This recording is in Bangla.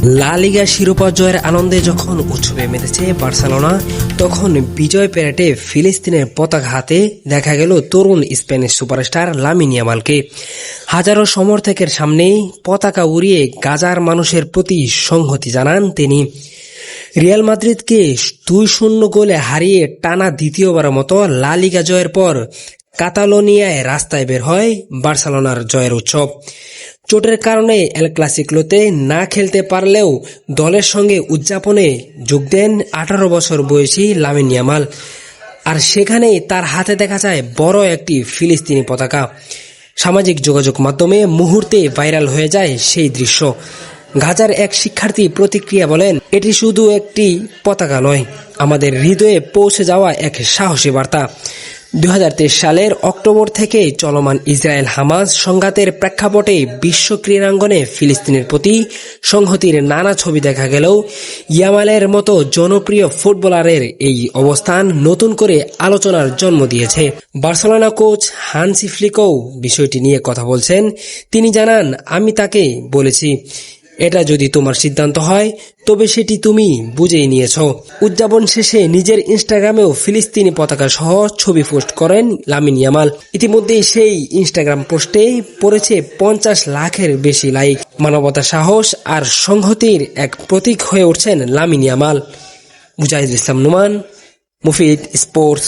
লা লিগা শিরোপা জয়ের আনন্দে যখন উৎসবে মেতেছে বার্সেলোনা, তখন বিজয় প্যারেডে ফিলিস্তিনের পতাকা হাতে দেখা গেল তরুণ স্প্যানিশ সুপারস্টার লামিন ইয়ামালকে। হাজারো সমর্থকের সামনেই পতাকা উড়িয়ে গাজার মানুষের প্রতি সংহতি জানান তিনি। রিয়াল মাদ্রিদকে 2-0 গোলে হারিয়ে টানা দ্বিতীয়বারের মতো লা লিগা জয়ের পর কাতালোনিয়ায় রাস্তায় বের হয় বার্সেলোনার জয়ের উৎসব। চোটের কারণে এল ক্লাসিকোতে না খেলতে পারলেও দলের সঙ্গে উদযাপনে যোগ দেন 18 বছর বয়সী লামিন ইয়ামাল। আর সেখানেই তার হাতে দেখা যায় বড় একটি ফিলিস্তিনি পতাকা। সামাজিক যোগাযোগ মাধ্যমে মুহূর্তে ভাইরাল হয়ে যায় সেই দৃশ্য। গাজার এক শিক্ষার্থী প্রতিক্রিয়া বলেন, এটি শুধু একটি পতাকা নয়, আমাদের হৃদয়ে পৌঁছে যাওয়া এক সাহসী বার্তা। 2023 সালের অক্টোবর থেকে চলমান ইসরায়েল হামাস সংঘাতের প্রেক্ষাপটে বিশ্ব ক্রীড়াঙ্গনে ফিলিস্তিনের প্রতি সংহতির নানা ছবি দেখা গেলেও ইয়ামালের মতো জনপ্রিয় ফুটবলারের এই অবস্থান নতুন করে আলোচনার জন্ম দিয়েছে। বার্সেলোনা কোচ হানসি ফ্লিকও বিষয়টি নিয়ে কথা বলছেন। তিনি জানান, আমি তাকে বলেছি, এটা যদি তোমার সিদ্ধান্ত হয় তবে সেটি তুমি বুঝেই নিয়েছ। উদযাপন শেষে নিজের ইনস্টাগ্রামেও ফিলিস্তিনি পতাকা সহ ছবি পোস্ট করেন লামিন ইয়ামাল। ইতিমধ্যেই সেই ইনস্টাগ্রাম পোস্টে পড়েছে 50 লাখের বেশি লাইক। মানবতা, সাহস আর সংহতির এক প্রতীক হয়ে উঠছেন Lamine Yamal. Mujahidul Islam Noman, Mufid sports.